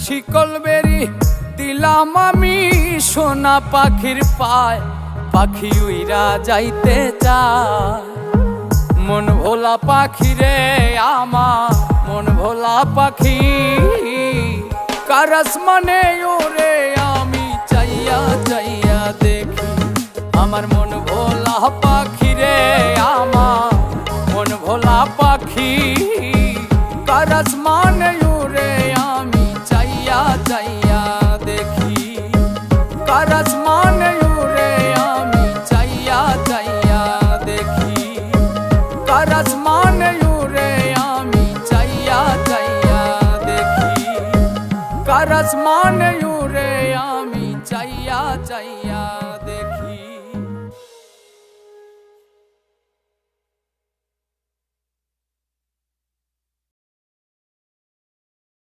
শিকল বেরি দিলাম আমি সোনা পাখির পায়, পাখি উইরা যাইতে চায়। মন ভোলা পাখি রে আমার, মন ভোলা পাখি, কার আসমানে ওরে আমি চাইয়া চাইয়া দেখি। আমার মন ভোলা পাখি রে আমার, মন ভোলা পাখি, কার আসমানে ওরে আমি চাইয়া চাইয়া দেখি। কার আসমানে ওরে আমি চাইয়া চাইয়া দেখি। কার আসমানে ওরে আমি চাইয়া চাইয়া দেখি। কার আসমানে ওরে আমি চাইয়া চাইয়া